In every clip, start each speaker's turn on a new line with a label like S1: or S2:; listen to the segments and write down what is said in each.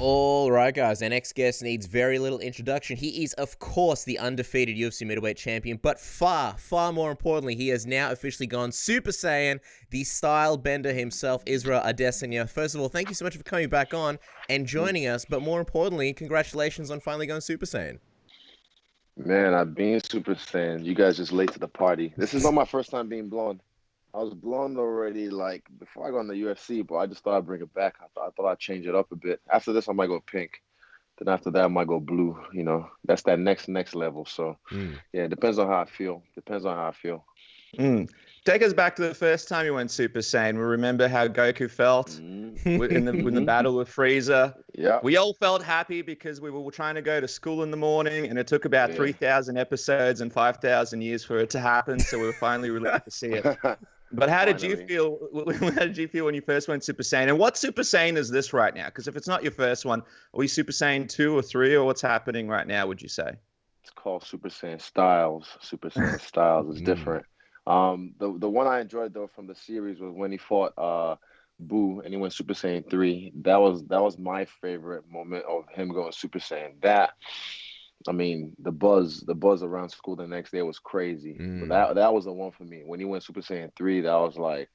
S1: All right, guys. Our next guest needs very little introduction. He is, of course, the undefeated UFC middleweight champion, but far, far more importantly, he has now officially gone Super Saiyan, the style bender himself, Israel Adesanya. First of all, thank you so much for coming back on and joining us, but more importantly, congratulations on finally going Super Saiyan.
S2: Man, I've been Super Saiyan. You guys just late to the party. This is not my first time being blonde. I was blonde already, like, before I got in the UFC, but I just thought I'd bring it back. I thought I'd change it up a bit. After this, I might go pink. Then after that, I might go blue. You know, that's that next level. So, yeah, it depends on how I feel. Depends on how I feel.
S3: Take us back to the first time you went Super Saiyan. We remember how Goku felt in the battle with Frieza.
S2: Yeah.
S3: We all felt happy because we were trying to go to school in the morning, and it took about 3,000 episodes and 5,000 years for it to happen. So we were finally relieved to see it. But how did you feel? How did you feel when you first went Super Saiyan? And what Super Saiyan is this right now? Because if it's not your first one, are we Super Saiyan 2 or 3, or what's happening right now, would you say?
S2: It's called Super Saiyan Styles. Super Saiyan Styles is different. The one I enjoyed though from the series was when he fought Boo and he went Super Saiyan 3. That was my favorite moment of him going Super Saiyan. I mean, the buzz around school the next day was crazy. But that was the one for me. When he went Super Saiyan 3, that was like,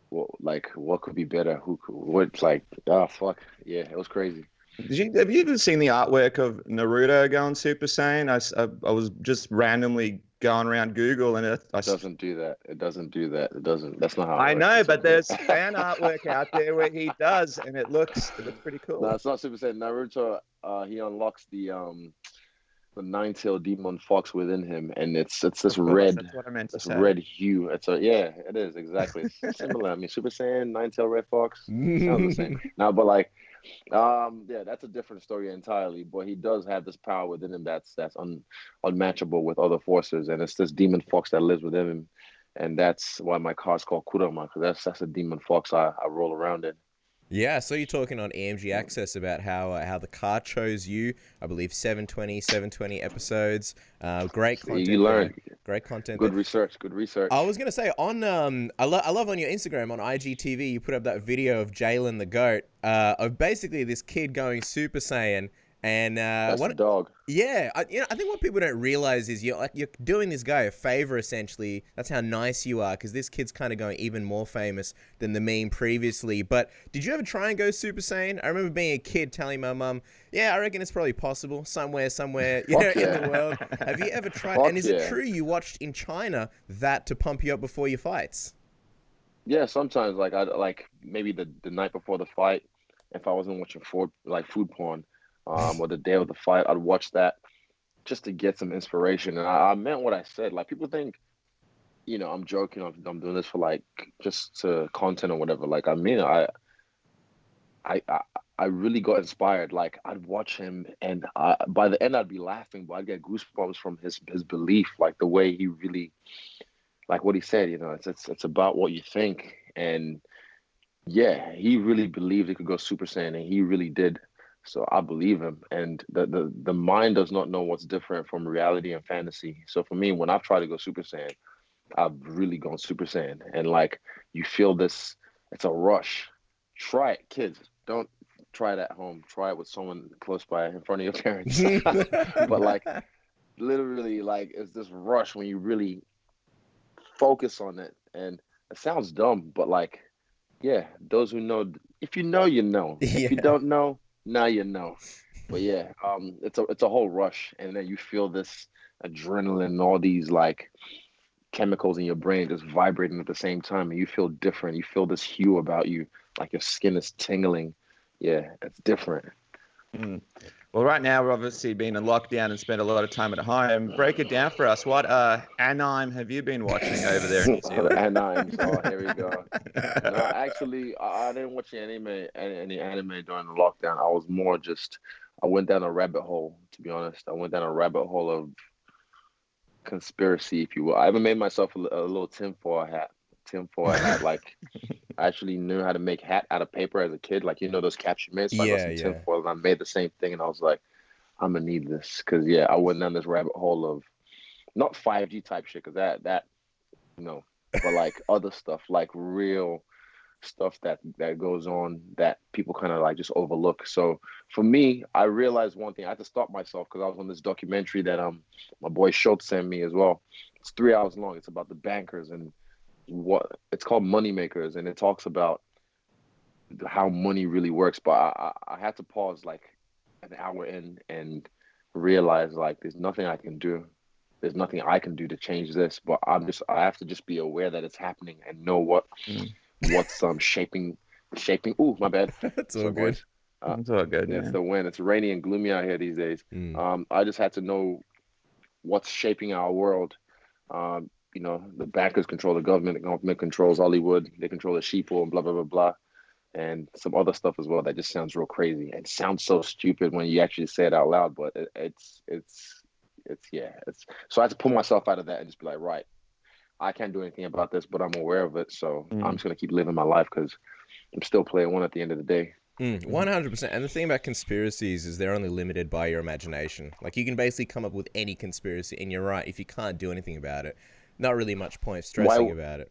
S2: what could be better? Fuck. Yeah, it was crazy.
S3: Have you ever seen the artwork of Naruto going Super Saiyan? I was just randomly going around Google and it
S2: doesn't do that. It doesn't do that. It doesn't. That's not how.
S3: I know, but there's fan artwork out there where he does, and it looks pretty cool.
S2: No, it's not Super Saiyan. Naruto, he unlocks the nine-tailed demon fox within him, and it's this red, red hue. It is exactly. It's similar. I mean, Super Saiyan, nine-tailed red fox, sounds the same. No, but like, that's a different story entirely. But he does have this power within him that's unmatchable with other forces, and it's this demon fox that lives within him, and that's why my car's called Kurama, because that's a demon fox I roll around in.
S1: Yeah, I saw you talking on EMG Access about how the car chose you. I believe 720 episodes. Great content.
S2: You learn.
S1: Great content.
S2: Good research. I
S1: was gonna say on I love on your Instagram on IGTV you put up that video of Jalen the goat of basically this kid going Super Saiyan. And
S2: that's the dog.
S1: Yeah, I think what people don't realize is you're doing this guy a favor essentially. That's how nice you are, because this kid's kind of going even more famous than the meme previously. But did you ever try and go Super Saiyan? I remember being a kid telling my mum, "Yeah, I reckon it's probably possible somewhere, in the world." Have you ever tried? And is it true you watched in China that to pump you up before your fights?
S2: Yeah, sometimes like maybe the night before the fight, if I wasn't watching food porn. Or the day of the fight, I'd watch that just to get some inspiration. And I meant what I said. Like, people think, I'm joking. I'm doing this for like just to content or whatever. Like, I mean, I really got inspired. Like, I'd watch him, and by the end, I'd be laughing, but I'd get goosebumps from his belief, like the way he really, like what he said. It's about what you think, and yeah, he really believed he could go Super Saiyan, and he really did. So I believe him, and the mind does not know what's different from reality and fantasy. So for me, when I've tried to go Super Saiyan, I've really gone Super Saiyan, and like you feel this, it's a rush. Try it, kids. Don't try it at home. Try it with someone close by in front of your parents. But like, literally, like it's this rush when you really focus on it, and it sounds dumb, but like, yeah, those who know, if you know, you know. If you don't know. Now you know. But yeah, it's a whole rush, and then you feel this adrenaline, all these like chemicals in your brain just vibrating at the same time, and you feel different. You feel this hue about you, like your skin is tingling. Yeah, it's different.
S3: Well, right now we're obviously been in lockdown and spent a lot of time at home. Break it down for us. What anime have you been watching over there in New Zealand?
S2: Anime. Oh, here we go. No, actually, I didn't watch any anime during the lockdown. I was more I went down a rabbit hole, to be honest. I went down a rabbit hole of conspiracy, if you will. I even made myself a little tinfoil hat. Like, I actually knew how to make hat out of paper as a kid. Like, those caps you made. So I got some tinfoil, and I made the same thing. And I was like, I'm gonna need this, because I went down this rabbit hole of not 5G type shit, because that but like other stuff, like real stuff that goes on that people kind of like just overlook. So for me, I realized one thing. I had to stop myself because I was on this documentary that my boy Schultz sent me as well. It's 3 hours long. It's about the bankers and what it's called Moneymakers, and it talks about how money really works. But I had to pause like an hour in and realize like there's nothing I can do. There's nothing I can do to change this. But I have to just be aware that it's happening and know what's shaping. Ooh, my bad.
S1: That's all good.
S3: It's all good.
S2: It's the wind. It's rainy and gloomy out here these days. I just had to know what's shaping our world. You know, the bankers control the government controls Hollywood, they control the sheeple and blah, blah, blah, blah. And some other stuff as well that just sounds real crazy and sounds so stupid when you actually say it out loud, but it's so I had to pull myself out of that and just be like, right, I can't do anything about this, but I'm aware of it. So I'm just going to keep living my life because I'm still playing one at the end of the day.
S1: 100%. And the thing about conspiracies is they're only limited by your imagination. Like you can basically come up with any conspiracy, and you're right, if you can't do anything about it, not really much point stressing about it.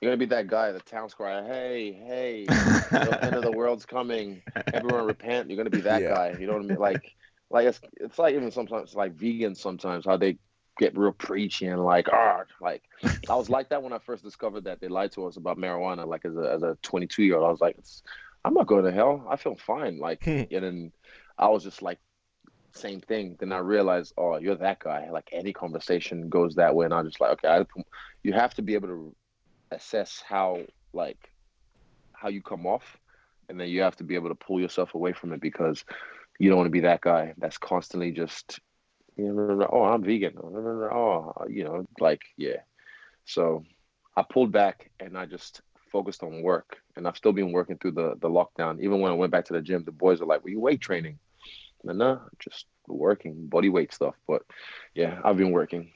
S2: You're gonna be that guy, the town squire. Hey, the end of the world's coming. Everyone repent. You're gonna be that guy. You know what I mean? Like it's like even sometimes like vegans sometimes how they get real preachy and like I was like that when I first discovered that they lied to us about marijuana. Like as a 22-year-old, I was like, I'm not going to hell. I feel fine. Like and then I was just like, same thing. Then I realized, oh, you're that guy. Like any conversation goes that way, and I'm just like, okay, you have to be able to assess how you come off, and then you have to be able to pull yourself away from it because you don't want to be that guy that's constantly just, oh, I'm vegan. Oh, So I pulled back and I just focused on work, and I've still been working through the lockdown. Even when I went back to the gym, the boys are like, "Were you weight training?" No, just working body weight stuff. But yeah, I've been working.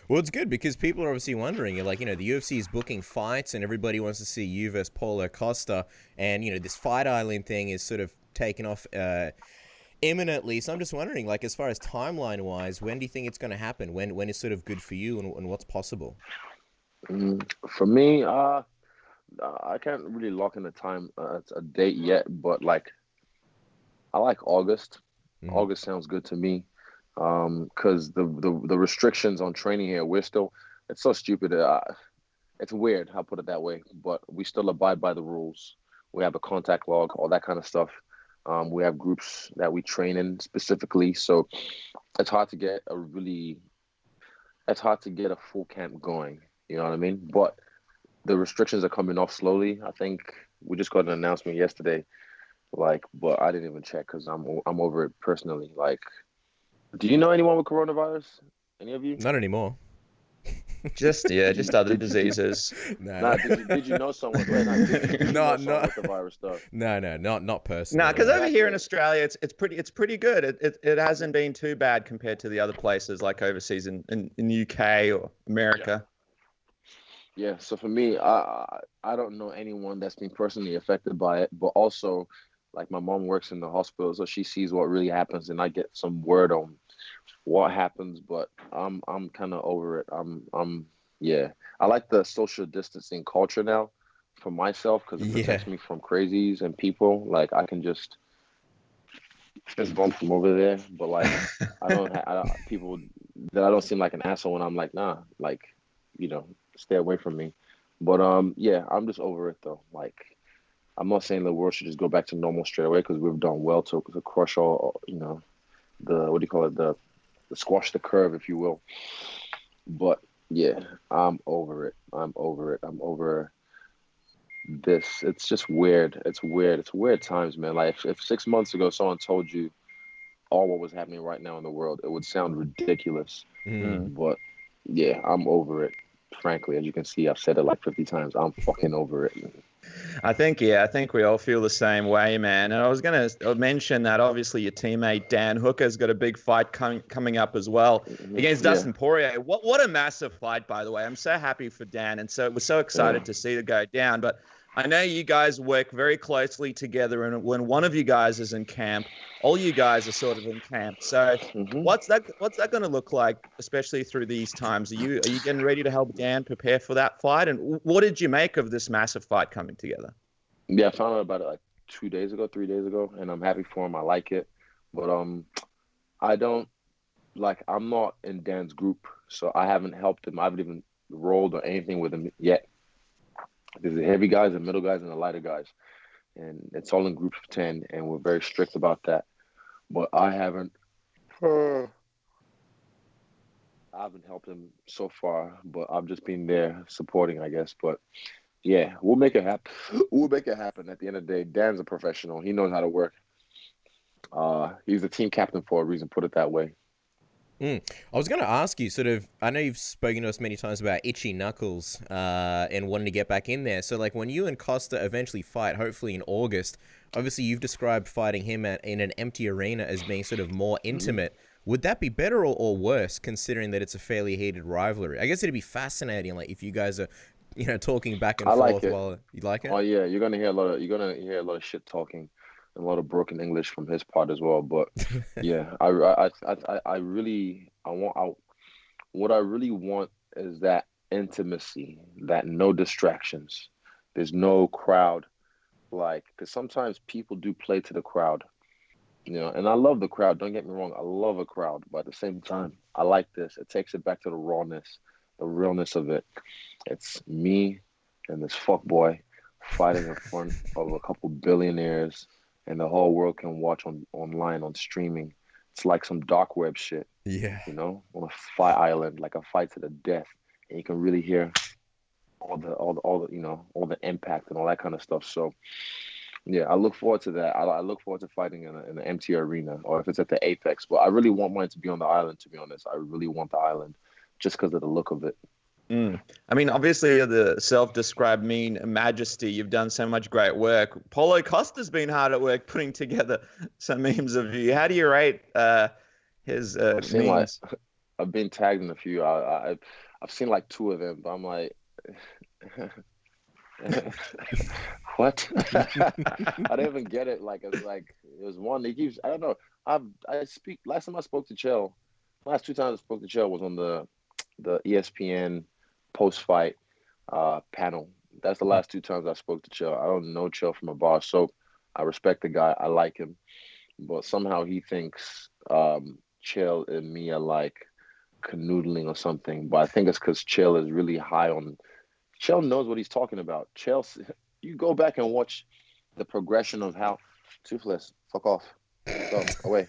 S1: Well, it's good because people are obviously wondering. You're like, the UFC is booking fights, and everybody wants to see you versus Paulo Costa, and this Fight Island thing is sort of taken off imminently. So I'm just wondering, like, as far as timeline wise, when do you think it's going to happen? When is sort of good for you, and what's possible?
S2: For me, I can't really lock in a date yet, but like. I like August. August sounds good to me because the restrictions on training here, it's so stupid. It's weird, I'll put it that way, but we still abide by the rules. We have a contact log, all that kind of stuff. We have groups that we train in specifically. So it's hard to get a full camp going. You know what I mean? But the restrictions are coming off slowly. I think we just got an announcement yesterday. But I didn't even check because I'm over it personally. Like, do you know anyone with coronavirus? Any of you?
S1: Not anymore.
S3: Just other diseases.
S2: Nah, did you know someone? With the virus stuff?
S1: No, not personally.
S3: No, because over here in Australia, it's pretty good. It hasn't been too bad compared to the other places like overseas in the UK or America.
S2: Yeah. So for me, I don't know anyone that's been personally affected by it, but also. Like my mom works in the hospital, so she sees what really happens, and I get some word on what happens. But I'm kind of over it. I like the social distancing culture now for myself because it protects me from crazies and people. Like I can just fist bump from over there, but like I don't people that I don't seem like an asshole when I'm like, nah, like stay away from me. But I'm just over it though. Like. I'm not saying the world should just go back to normal straight away because we've done well to crush all, the squash the curve, if you will. But yeah, I'm over it. I'm over this. It's just weird. It's weird times, man. Like if 6 months ago someone told you all what was happening right now in the world, it would sound ridiculous. But yeah, I'm over it. Frankly, as you can see, I've said it like 50 times. I'm fucking over it.
S3: I think we all feel the same way, man. And I was going to mention that obviously your teammate Dan Hooker's got a big fight coming up as well against Dustin Poirier. What a massive fight, by the way. I'm so happy for Dan, and we're so excited to see it go down. But I know you guys work very closely together, and when one of you guys is in camp, all you guys are sort of in camp. So what's that going to look like, especially through these times? Are you getting ready to help Dan prepare for that fight? And what did you make of this massive fight coming together?
S2: Yeah, I found out about it like 2 days ago, 3 days ago, and I'm happy for him. I like it, but I don't like. I'm not in Dan's group, so I haven't helped him. I haven't even rolled or anything with him yet. There's the heavy guys, the middle guys, and the lighter guys, and it's all in groups of 10, and we're very strict about that. But I haven't helped him so far, but I've just been there supporting, I guess. But yeah, we'll make it happen. We'll make it happen. At the end of the day, Dan's a professional. He knows how to work. He's the team captain for a reason. Put it that way.
S1: I was going to ask you, sort of, I know you've spoken to us many times about itchy knuckles and wanting to get back in there. So, like, when you and Costa eventually fight, hopefully in August, obviously you've described fighting him in an empty arena as being sort of more intimate. Would that be better or worse, considering that it's a fairly heated rivalry? I guess it'd be fascinating, like, if you guys are, talking back and forth while you like it.
S2: Oh yeah, you're gonna hear a lot of shit talking. A lot of broken English from his part as well, but yeah, I really what I really want is that intimacy, that no distractions. There's no crowd, like, because sometimes people do play to the crowd, and I love the crowd. Don't get me wrong, I love a crowd, but at the same time, I like this. It takes it back to the rawness, the realness of it. It's me and this fuck boy fighting in front of a couple billionaires. And the whole world can watch online on streaming. It's like some dark web shit.
S1: Yeah.
S2: On a fight island, like a fight to the death, and you can really hear all the impact and all that kind of stuff. So, yeah, I look forward to that. I look forward to fighting in an empty arena, or if it's at the Apex. But I really want mine to be on the island. To be honest, I really want the island, just because of the look of it.
S3: I mean, obviously, you're the self-described mean majesty. You've done so much great work. Paulo Costa's been hard at work putting together some memes of you. How do you rate his memes?
S2: I've been tagged in a few. I've seen like 2 of them, but I'm like, what? I don't even get it. Like, it's like there's one. He keeps. I don't know. Last time I spoke to Chael, last 2 times I spoke to Chael was on the ESPN post-fight panel. That's the last 2 times I spoke to Chael. I don't know Chael from a bar, so I respect the guy. I like him, but somehow he thinks Chael and me are like canoodling or something. But I think it's because Chael is really high on. Chael knows what he's talking about. Chael, you go back and watch the progression of how Toothless. Fuck off. Go away.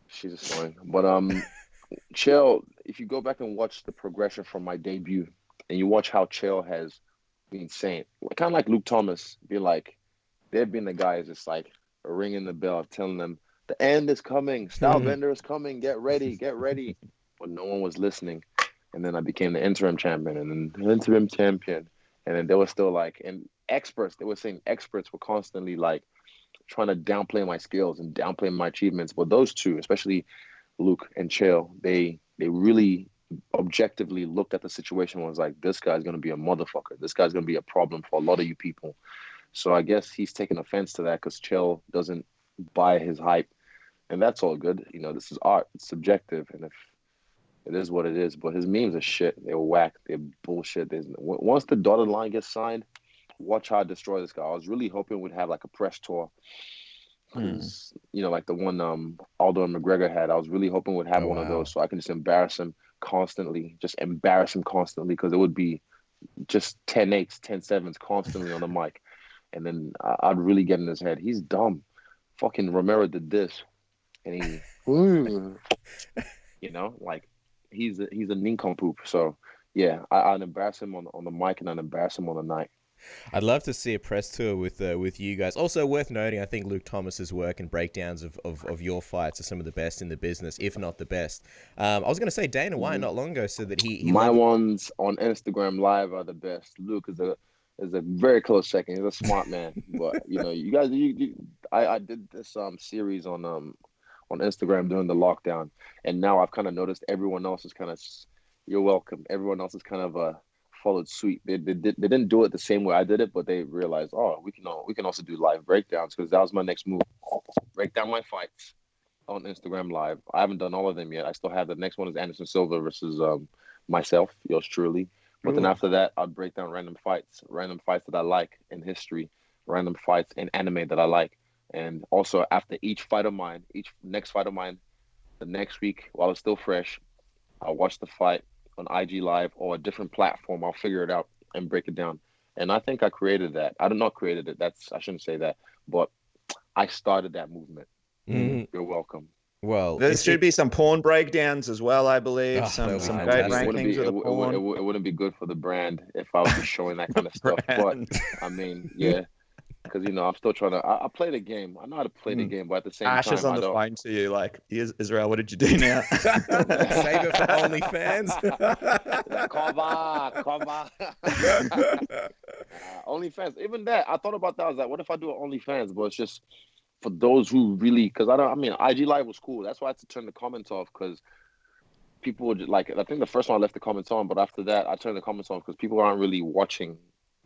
S2: She's annoying. But Chael, if you go back and watch the progression from my debut, and you watch how Chael has been saying, kind of like Luke Thomas, be like, they've been the guys that's like ringing the bell, telling them the end is coming, Stylebender is coming, get ready, but no one was listening. And then I became the interim champion, and then the interim champion, and then they were still like, and experts, they were saying experts were constantly like trying to downplay my skills and downplay my achievements. But those two, especially Luke and Chael, they really objectively looked at the situation and was like, this guy's going to be a motherfucker. This guy's going to be a problem for a lot of you people. So I guess he's taking offense to that because Chael doesn't buy his hype. And that's all good. This is art. It's subjective. And if it is what it is. But his memes are shit. They're whack. They're bullshit. Once the dotted line gets signed, watch how I destroy this guy. I was really hoping we'd have like a press tour. Because, like the one Aldo and McGregor had, I was really hoping we'd have one of those so I can just embarrass him constantly. Because it would be just 10-8s, 10-7s constantly on the mic. And then I'd really get in his head. He's dumb. Fucking Romero did this. And he, like he's a nincompoop. So, yeah, I'd embarrass him on the mic and I'd embarrass him on the night.
S1: I'd love to see a press tour with you guys. Also worth noting, I think Luke Thomas's work and breakdowns of your fights are some of the best in the business, if not the best. I was going to say Dana White not long ago said that he
S2: my ones on Instagram Live are the best. Luke is a very close second. He's a smart man, but you guys, I did this series on Instagram during the lockdown, and now I've kind of noticed everyone else is kind of. You're welcome. Everyone else is kind of followed suit. They didn't do it the same way I did it, but they realized, oh, we can also do live breakdowns, because that was my next move. Break down my fights on Instagram Live. I haven't done all of them yet. I still have the next one is Anderson Silva versus myself, yours truly. But then after that, I'd break down random fights that I like in history, random fights in anime that I like. And also after each next fight of mine, the next week, while it's still fresh, I'll watch the fight on IG Live or a different platform. I'll figure it out and break it down. And I think I created that. I did not created it. I shouldn't say that, but I started that movement. You're welcome.
S1: Well,
S3: there should be some porn breakdowns as well, I believe.
S1: Oh,
S3: some
S1: that'll be
S3: great
S1: fantastic.
S3: rankings of the porn.
S2: It wouldn't be good for the brand if I was just showing that kind of stuff. But I mean, yeah, because I'm still trying to. I play the game. I know how to play the game, but at the same
S3: Ash
S2: time,
S3: is on the phone to you, like, Israel, what did you do now?
S1: Save it for OnlyFans.
S2: Cover. OnlyFans. Even that, I thought about that. I was like, what if I do an OnlyFans? But it's just for those who really, because IG Live was cool. That's why I had to turn the comments off, because people would like, I think the first one I left the comments on, but after that, I turned the comments off because people aren't really watching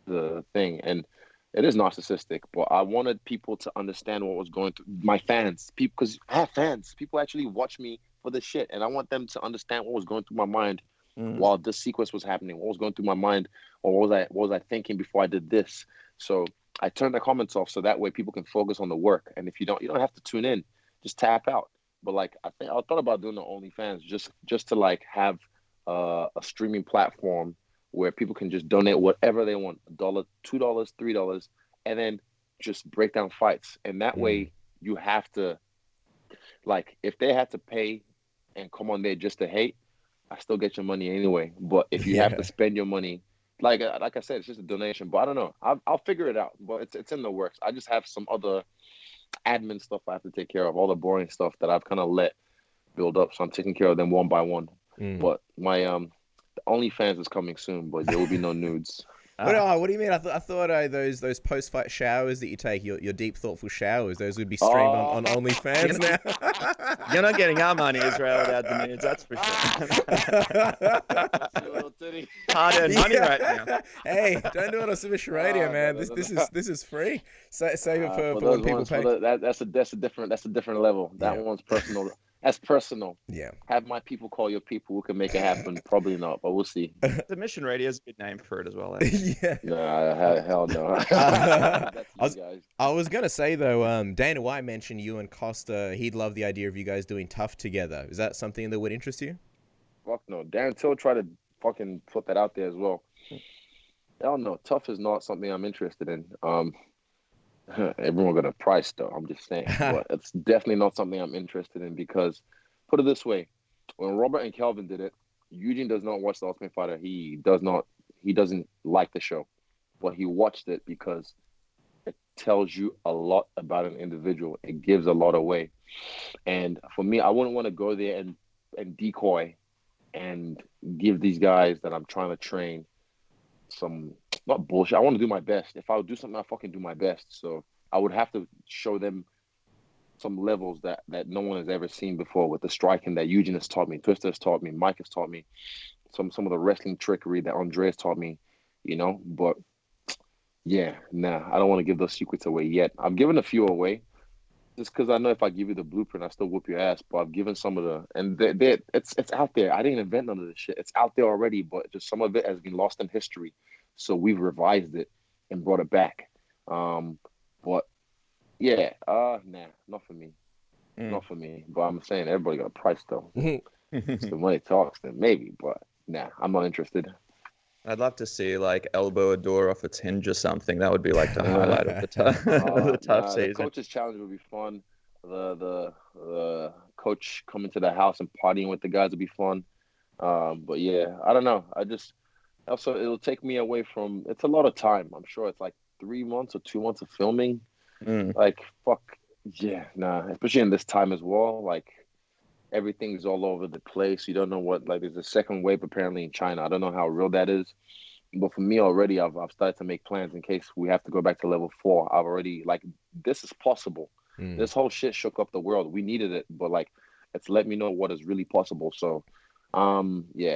S2: the thing. And it is narcissistic, but I wanted people to understand what was going through my fans, people, because I have fans. People actually watch me for this shit, and I want them to understand what was going through my mind while this sequence was happening. What was going through my mind, or what was I thinking before I did this? So I turned the comments off so that way people can focus on the work. And if you don't have to tune in, just tap out. But like I thought about doing the OnlyFans just to like have a streaming platform where people can just donate whatever they want, $1, $2, $3, and then just break down fights. And that way you have to, like, if they had to pay and come on there just to hate, I still get your money anyway. But if you have to spend your money, like I said, it's just a donation. But I don't know. I'll figure it out. But it's in the works. I just have some other admin stuff I have to take care of, all the boring stuff that I've kind of let build up. So I'm taking care of them one by one. But my the OnlyFans is coming soon, but there will be no nudes.
S1: What do you mean? I thought those post-fight showers that you take, your deep, thoughtful showers, those would be streamed on OnlyFans now.
S3: You're not getting our money, Israel, without the nudes, that's for sure. Hard-earned money right now.
S1: Hey, don't do it on Submission Radio, man. This is free. Save it for when people pay.
S2: That's a different level. That one's personal. That's personal.
S1: Yeah.
S2: Have my people call your people who can make it happen. Probably not, but we'll see.
S3: Submission Radio is a good name for it as well.
S1: Yeah.
S2: Nah, hell no.
S1: I was gonna say though, Dana White mentioned you and Costa. He'd love the idea of you guys doing TUF together. Is that something that would interest you?
S2: Fuck no. Darren Till tried to fucking put that out there as well. Hell no. TUF is not something I'm interested in. Everyone got a price though. I'm just saying, but it's definitely not something I'm interested in, because put it this way, when Robert and Kelvin did it, Eugene does not watch The Ultimate Fighter. He doesn't like the show, but he watched it because it tells you a lot about an individual. It gives a lot away. And for me, I wouldn't want to go there and decoy and give these guys that I'm trying to train some, not bullshit. I want to do my best. If I would do something, I fucking do my best. So I would have to show them some levels that no one has ever seen before, with the striking that Eugene has taught me, Twister has taught me, Mike has taught me, some of the wrestling trickery that Andreas taught me, But yeah, I don't want to give those secrets away yet. I've given a few away, just because I know if I give you the blueprint, I still whoop your ass. But I've given some of and it's out there. I didn't invent none of this shit. It's out there already, but just some of it has been lost in history. So we've revised it and brought it back. But yeah, not for me. Not for me. But I'm saying everybody got a price though. If the money talks, then maybe. But I'm not interested.
S3: I'd love to see like elbow a door off its hinge or something. That would be like the highlight of the TUF season.
S2: The coach's challenge would be fun. The coach coming to the house and partying with the guys would be fun. But yeah, I don't know. Also it'll take me away from. It's a lot of time. I'm sure it's like 3 months or 2 months of filming. Like fuck yeah, especially in this time as well. Like everything's all over the place. You don't know what, like there's a second wave apparently in China. I don't know how real that is. But for me already, I've started to make plans in case we have to go back to level 4. I've already, like, this is possible. This whole shit shook up the world. We needed it, but like, it's let me know what is really possible. So, nah.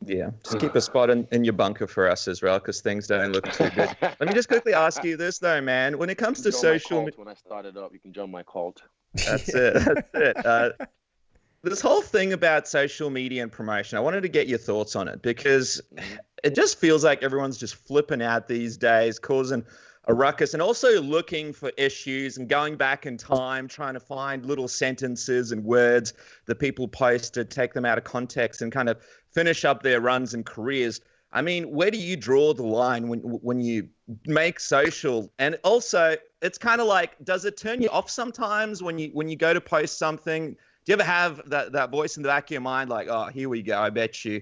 S3: Yeah, just keep a spot in your bunker for us as well, because things don't look too good. Let me just quickly ask you this though, man. When it comes to social,
S2: when I started up, you can join my cult.
S3: that's it. That's it. This whole thing about social media and promotion, I wanted to get your thoughts on it, because it just feels like everyone's just flipping out these days, causing a ruckus, and also looking for issues and going back in time, trying to find little sentences and words that people post to take them out of context and kind of finish up their runs and careers. I mean, where do you draw the line when you make social? And also, it's kind of like, does it turn you off sometimes when you go to post something? Do you ever have that voice in the back of your mind, like, oh, here we go, I bet you,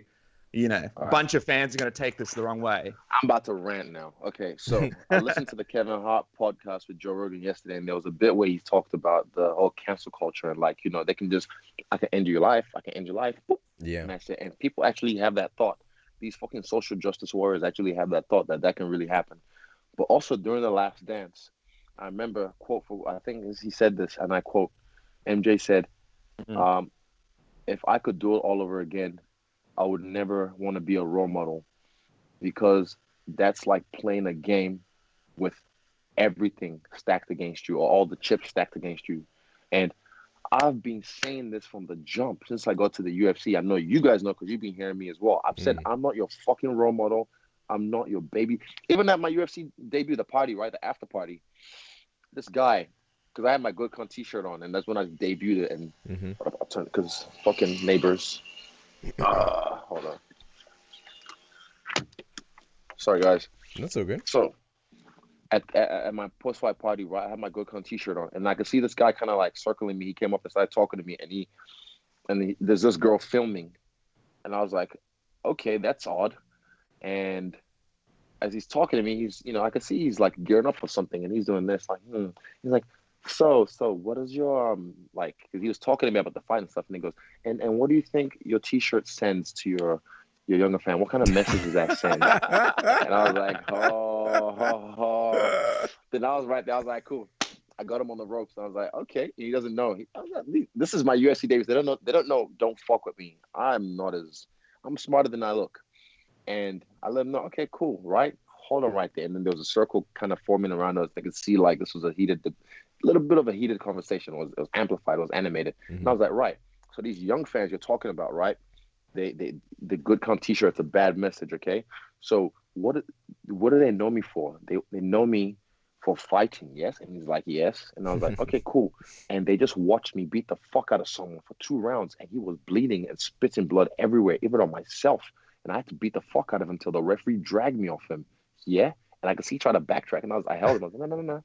S3: a bunch of fans are going to take this the wrong way?
S2: I'm about to rant now. Okay, so I listened to the Kevin Hart podcast with Joe Rogan yesterday, and there was a bit where he talked about the whole cancel culture and, like, they can just, I can end your life, boop.
S1: Yeah.
S2: And I said, and people actually have that thought. These fucking social justice warriors actually have that thought that can really happen. But also during The Last Dance, I remember a quote I think he said this, and I quote, MJ said, if I could do it all over again, I would never want to be a role model, because that's like playing a game with everything stacked against you, or all the chips stacked against you. And I've been saying this from the jump since I got to the UFC. I know you guys know, because you've been hearing me as well. I've said, I'm not your fucking role model. I'm not your baby. Even at my UFC debut, the party, right? The after party, this guy, because I had my Good Con t-shirt on, and that's when I debuted it. And I'll turn, because fucking neighbors. Hold on. Sorry, guys.
S1: That's so good.
S2: So, at my post-fight party, right, I had my Good Con t-shirt on, and I could see this guy kind of like circling me. He came up and started talking to me, and there's this girl filming, and I was like, okay, that's odd. And as he's talking to me, he's, I could see he's like gearing up for something, and he's doing this, like, He's like, so what is your like? Because he was talking to me about the fight and stuff, and he goes, and what do you think your t-shirt sends to your younger fan? What kind of message does that send? And I was like, oh. Then I was right there. I was like, cool. I got him on the ropes. I was like, okay. He doesn't know. I was like, this is my UFC days. They don't know. They don't know. Don't fuck with me. I'm smarter than I look. And I let him know. Okay, cool. Right. Hold on right there. And then there was a circle kind of forming around us. They could see like this was a little bit of a heated conversation. It was amplified. It was animated. And I was like, right. So these young fans you're talking about, right? The Good Con t-shirt's a bad message, okay? So what do they know me for? They know me for fighting, yes? And he's like, yes. And I was like, okay, cool. And they just watched me beat the fuck out of someone for 2 rounds, and he was bleeding and spitting blood everywhere, even on myself. And I had to beat the fuck out of him until the referee dragged me off him. Yeah? And I could see he tried to backtrack, and I held him. I was like, no.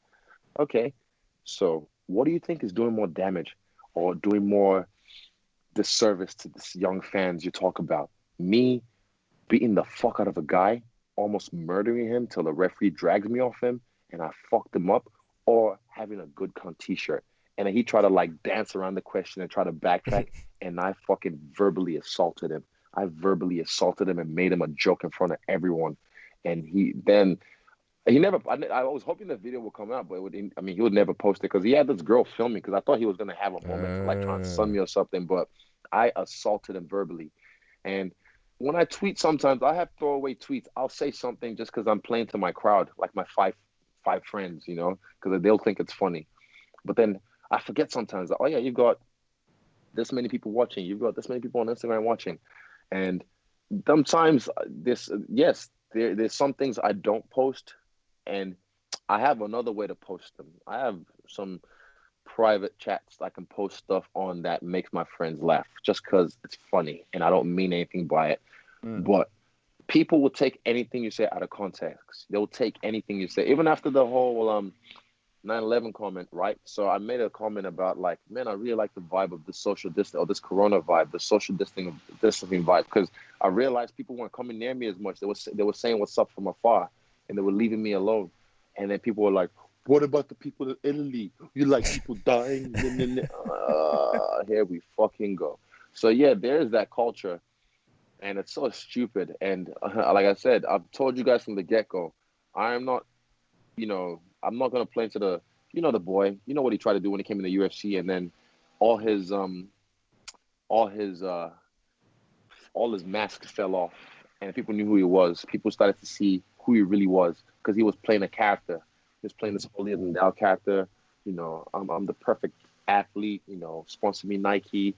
S2: Okay. So what do you think is doing more damage or doing more disservice to this young fans you talk about? Me beating the fuck out of a guy, almost murdering him till the referee drags me off him and I fucked him up, or having a Good Con t-shirt? And then he tried to like dance around the question and try to backtrack, and I fucking verbally assaulted him. I verbally assaulted him and made him a joke in front of everyone. And he never, I was hoping the video would come out, but he would never post it, because he had this girl filming, because I thought he was going to have a moment to like trying to sun me or something, but I assaulted him verbally. And when I tweet, sometimes I have throwaway tweets. I'll say something just because I'm playing to my crowd, like my five friends, because they'll think it's funny. But then I forget sometimes, oh yeah, you've got this many people watching. You've got this many people on Instagram watching. And sometimes there's some things I don't post, and I have another way to post them. I have some private chats I can post stuff on that makes my friends laugh, just because it's funny and I don't mean anything by it. But people will take anything you say out of context. They'll take anything you say, even after the whole 9/11 comment, right? So I made a comment about like, man, I really like the vibe of this social distance, or this Corona vibe, the social distancing vibe, because I realized people weren't coming near me as much. They were saying what's up from afar, and they were leaving me alone. And then people were like, what about the people in Italy? You like people dying? Here we fucking go. So yeah, there's that culture, and it's so stupid. And like I said, I've told you guys from the get-go, I'm not going to play into the, the boy, what he tried to do when he came in the UFC, and then all his all his masks fell off, and people knew who he was. People started to see who he really was because he was playing a character. He was playing this holier than thou character. You know, I'm the perfect athlete. You know, sponsor me Nike.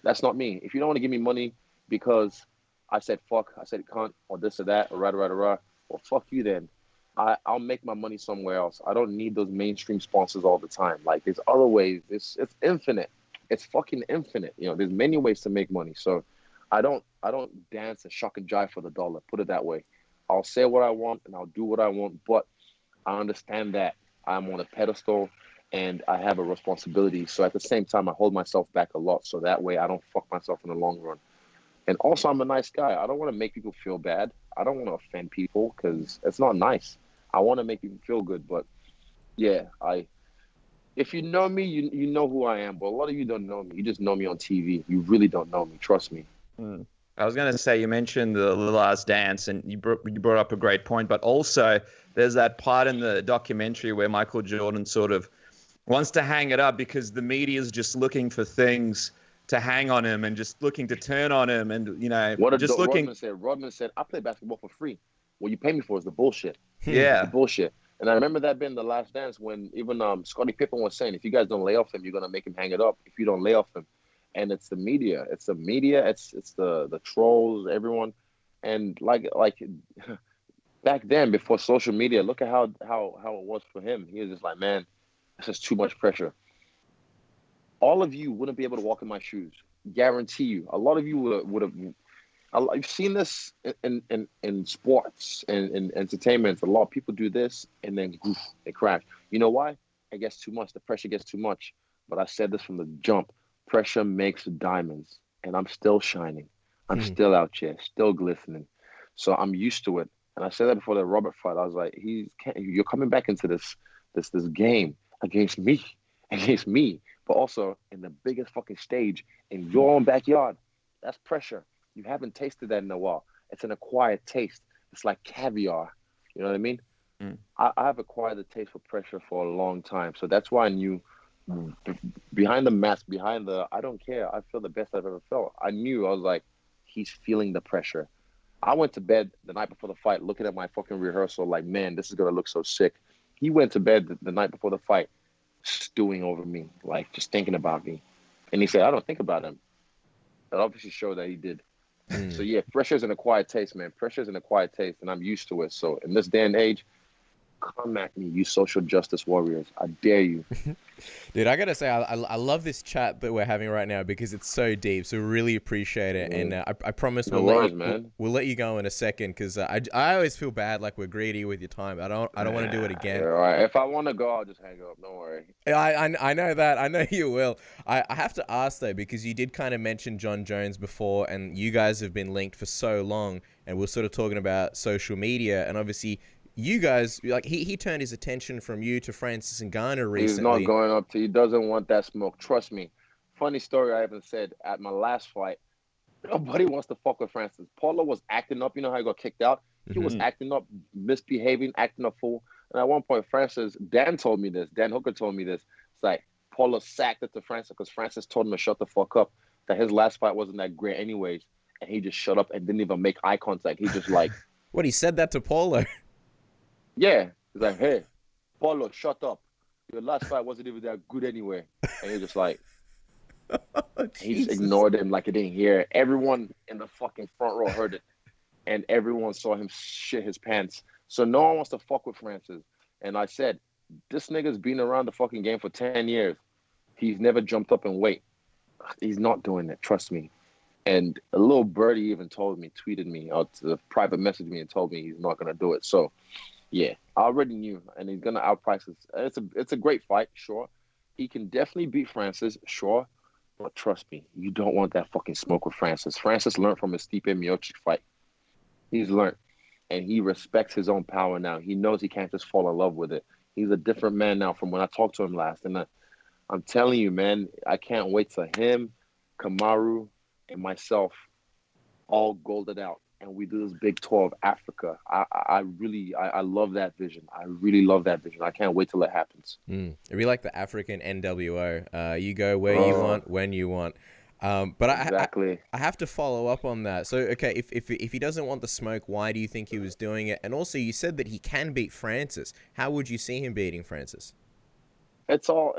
S2: That's not me. If you don't want to give me money because I said fuck, I said cunt, or this or that, or rah, well, fuck you then. I'll make my money somewhere else. I don't need those mainstream sponsors all the time. Like, there's other ways. It's infinite. It's fucking infinite. You know, there's many ways to make money. So I don't dance and shuck and jive for the dollar. Put it that way. I'll say what I want and I'll do what I want, but I understand that I'm on a pedestal and I have a responsibility. So at the same time, I hold myself back a lot. So that way I don't fuck myself in the long run. And also, I'm a nice guy. I don't want to make people feel bad. I don't want to offend people because it's not nice. I want to make people feel good, but yeah, if you know me, you know who I am. But a lot of you don't know me. You just know me on TV. You really don't know me. Trust me.
S3: I was going to say, you mentioned the Last Dance, and you brought up a great point. But also, there's that part in the documentary where Michael Jordan sort of wants to hang it up because the media is just looking for things to hang on him and just looking to turn on him, and
S2: Rodman said, "I play basketball for free. What you pay me for is the bullshit."
S3: Yeah,
S2: the bullshit. And I remember that being the Last Dance when even Scottie Pippen was saying, if you guys don't lay off him, you're gonna make him hang it up. If you don't lay off him, and it's the media, it's the trolls, everyone, and like back then before social media, look at how it was for him. He was just like, man, this is too much pressure. All of you wouldn't be able to walk in my shoes. Guarantee you. A lot of you would have. I've seen this in sports and in entertainment. A lot of people do this and then they crash. You know why? It gets too much. The pressure gets too much. But I said this from the jump. Pressure makes diamonds. And I'm still shining. I'm still out here, still glistening. So I'm used to it. And I said that before the Robert fight. I was like, you're coming back into this game against me. But also in the biggest fucking stage in your own backyard. That's pressure. You haven't tasted that in a while. It's an acquired taste. It's like caviar. You know what I mean? I have acquired the taste for pressure for a long time. So that's why I knew behind the mask, I don't care. I feel the best I've ever felt. I was like, he's feeling the pressure. I went to bed the night before the fight looking at my fucking rehearsal like, man, this is going to look so sick. He went to bed the night before the fight stewing over me, like just thinking about me. And he said, I don't think about him. That obviously showed that he did. So yeah, pressure's an acquired taste, man. Pressure's an acquired taste, and I'm used to it. So in this day and age, come at me, you social justice warriors. I dare you.
S1: Dude, I gotta say, I love this chat that we're having right now because it's so deep. So really appreciate it, and I promise we'll let you go in a second because I always feel bad like we're greedy with your time. I don't want to do it again.
S2: All right, if I want to go, I'll just hang up. Don't worry.
S1: I know that. I know you will. I have to ask though because you did kind of mention Jon Jones before, and you guys have been linked for so long, and we're sort of talking about social media, and obviously. You guys, like, he turned his attention from you to Francis Ngannou recently.
S2: He's not going up to, he doesn't want that smoke. Trust me. Funny story I haven't said at my last fight. Nobody wants to fuck with Francis. Paulo was acting up. You know how he got kicked out? He was acting up, misbehaving, acting a fool. And at one point, Dan told me this. Dan Hooker told me this. It's like, Paulo sacked it to Francis because Francis told him to shut the fuck up. That his last fight wasn't that great anyways. And he just shut up and didn't even make eye contact. He just like...
S1: What, he said that to Paulo?
S2: Yeah, he's like, hey, Paulo, shut up. Your last fight wasn't even that good anyway. And he's just like, he just ignored him like he didn't hear it. Everyone in the fucking front row heard it. And everyone saw him shit his pants. So no one wants to fuck with Francis. And I said, this nigga's been around the fucking game for 10 years. He's never jumped up and wait. He's not doing it, trust me. And a little birdie even tweeted me, or private messaged me and told me he's not going to do it. So, yeah, I already knew, and he's gonna outprice us. It's a great fight, sure. He can definitely beat Francis, sure. But trust me, you don't want that fucking smoke with Francis. Francis learned from his Stipe Miocic fight. He's learned, and he respects his own power now. He knows he can't just fall in love with it. He's a different man now from when I talked to him last. And I'm telling you, man, I can't wait till him, Kamaru, and myself all golded out. And we do this big tour of Africa. I love that vision. I really love that vision. I can't wait till it happens.
S1: It'd be like the African NWO. You go where you want, when you want. But
S2: Exactly.
S1: I have to follow up on that. So, okay, if he doesn't want the smoke, why do you think he was doing it? And also, you said that he can beat Francis. How would you see him beating Francis?
S2: It's all.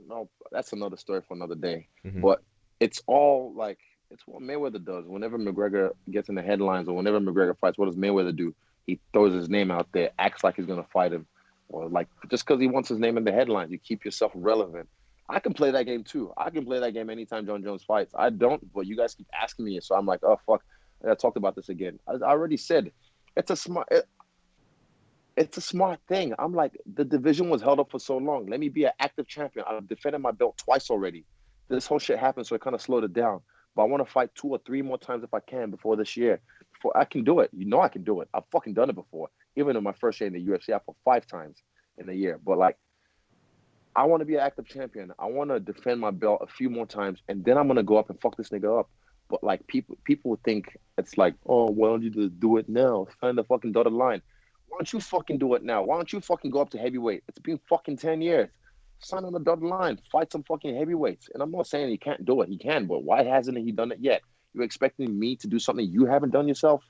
S2: No, that's another story for another day.
S1: Hmm.
S2: But it's all like it's what Mayweather does. Whenever McGregor gets in the headlines, or whenever McGregor fights, what does Mayweather do? He throws his name out there, acts like he's gonna fight him, or like just because he wants his name in the headlines, you keep yourself relevant. I can play that game too. I can play that game anytime John Jones fights. I don't, but you guys keep asking me, so I'm like, oh fuck, I talked about this again. I already said it's a smart. It's a smart thing. I'm like, the division was held up for so long. Let me be an active champion. I've defended my belt twice already. This whole shit happened, so it kind of slowed it down. But I want to fight 2 or 3 more times if I can before this year. Before I can do it. You know I can do it. I've fucking done it before. Even in my first year in the UFC, I fought 5 times in a year. But like, I want to be an active champion. I want to defend my belt a few more times, and then I'm gonna go up and fuck this nigga up. But like, people would think it's like, oh, why don't you just do it now? Sign the fucking dotted line. Why don't you fucking do it now? Why don't you fucking go up to heavyweight? It's been fucking 10 years. Sign on the dotted line. Fight some fucking heavyweights. And I'm not saying he can't do it. He can, but why hasn't he done it yet? You're expecting me to do something you haven't done yourself?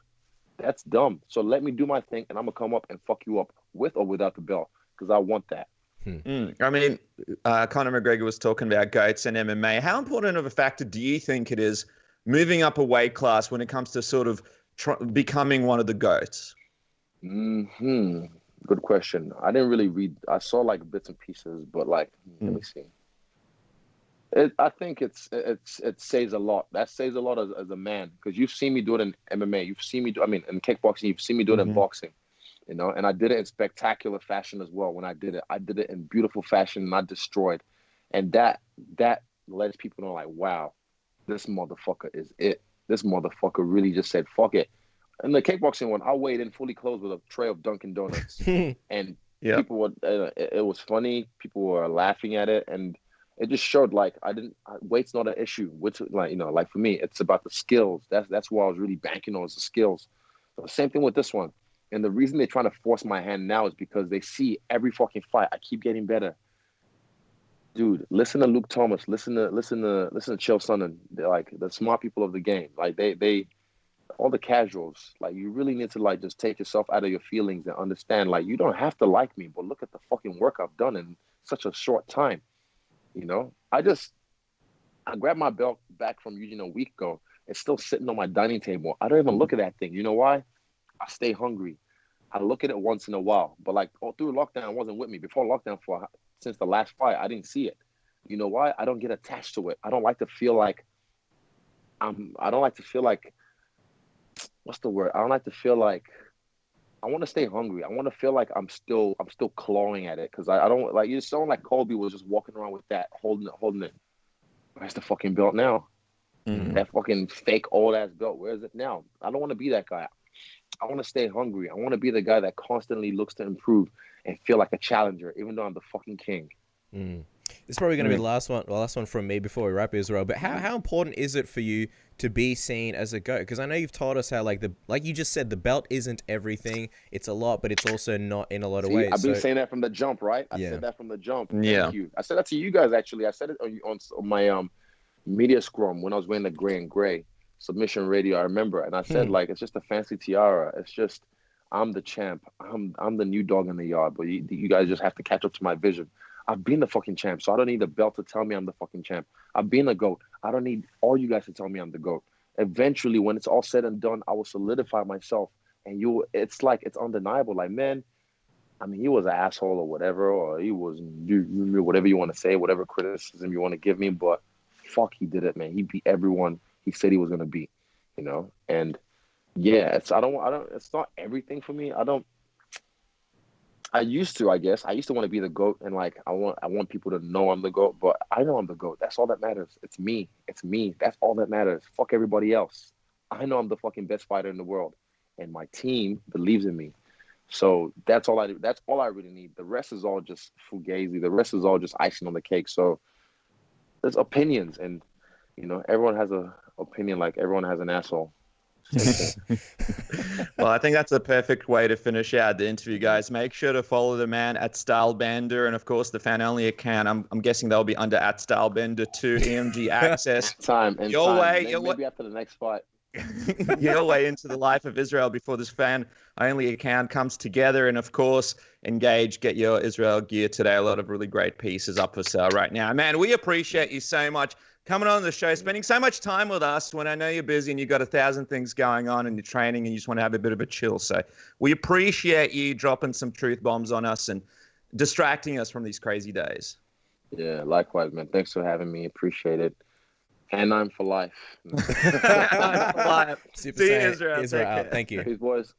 S2: That's dumb. So let me do my thing, and I'm gonna come up and fuck you up with or without the belt because I want that.
S3: I mean, Conor McGregor was talking about GOATs and MMA. How important of a factor do you think it is moving up a weight class when it comes to sort of becoming one of the GOATs?
S2: Good question. I didn't really read. I saw like bits and pieces, but like, let me see. I think it says a lot. That says a lot as a man, because you've seen me do it in MMA. You've seen me do. I mean, in kickboxing, you've seen me do it in boxing. You know, and I did it in spectacular fashion as well. When I did it in beautiful fashion, and I destroyed. And that lets people know, like, wow, this motherfucker is it. This motherfucker really just said, fuck it. And the kickboxing one, I weighed in fully clothed with a tray of Dunkin' Donuts, and people were. It was funny. People were laughing at it, and it just showed like weight's not an issue. Which, like, like for me, it's about the skills. That's what I was really banking on, is the skills. So same thing with this one. And the reason they're trying to force my hand now is because they see every fucking fight I keep getting better. Dude, listen to Luke Thomas. Listen to Chael Sonnen. They're like the smart people of the game. Like they all the casuals. Like, you really need to like just take yourself out of your feelings and understand, like, you don't have to like me, but look at the fucking work I've done in such a short time. I grabbed my belt back from Eugene a week ago. It's still sitting on my dining table. I don't even look at that thing. You know why? I stay hungry. I look at it once in a while, but like all through lockdown, it wasn't with me. Before lockdown, since the last fight, I didn't see it. You know why? I don't get attached to it. I don't like to feel like I don't like to feel like, what's the word? I don't like to feel like, I want to stay hungry. I want to feel like I'm still clawing at it, because I don't like, you sound like Colby was just walking around with that, holding it. Where's the fucking belt now? That fucking fake old ass belt. Where is it now? I don't want to be that guy. I want to stay hungry. I want to be the guy that constantly looks to improve and feel like a challenger, even though I'm the fucking king.
S1: This is probably going to be the last one from me before we wrap, Israel. But how important is it for you to be seen as a GOAT? Because I know you've taught us how, like you just said, the belt isn't everything. It's a lot, but it's also not in a lot of ways.
S2: I've been saying that from the jump, right? I said that from the jump. Thank you. I said that to you guys, actually. I said it on my media scrum when I was wearing the gray and gray submission radio. I remember, and I said, like, it's just a fancy tiara. It's just, I'm the champ. I'm the new dog in the yard. But you guys just have to catch up to my vision. I've been the fucking champ, so I don't need the belt to tell me I'm the fucking champ. I've been a GOAT. I don't need all you guys to tell me I'm the GOAT. Eventually, when it's all said and done, I will solidify myself. And it's undeniable. Like, man, I mean, he was an asshole or whatever, or he was whatever you want to say, whatever criticism you want to give me. But fuck, he did it, man. He beat everyone he said he was gonna beat. And yeah, it's not everything for me. I used to want to be the GOAT, and like I want people to know I'm the GOAT, but I know I'm the GOAT. That's all that matters. It's me. That's all that matters. Fuck everybody else. I know I'm the fucking best fighter in the world, and my team believes in me. So that's all I do. That's all I really need. The rest is all just fugazi. The rest is all just icing on the cake. So there's opinions, and everyone has a opinion. Like, everyone has an asshole.
S3: Well, I think that's a perfect way to finish out the interview, guys. Make sure to follow the man at Stylebender, and of course the fan only account. I'm guessing they'll be under at Stylebender2 EMG Access.
S2: Your way, maybe after the next fight.
S3: Your way into the life of Israel before this fan only account comes together. And of course, engage, get your Israel gear today. A lot of really great pieces up for sale right now. Man, we appreciate you so much coming on the show, spending so much time with us when I know you're busy and you've got 1,000 things going on and you're training and you just want to have a bit of a chill. So we appreciate you dropping some truth bombs on us and distracting us from these crazy days.
S2: Yeah, likewise, man. Thanks for having me. Appreciate it. And I'm for life.
S1: Super
S3: See you,
S1: Saiyan,
S3: Israel.
S1: Israel. Thank you.
S2: Peace, boys.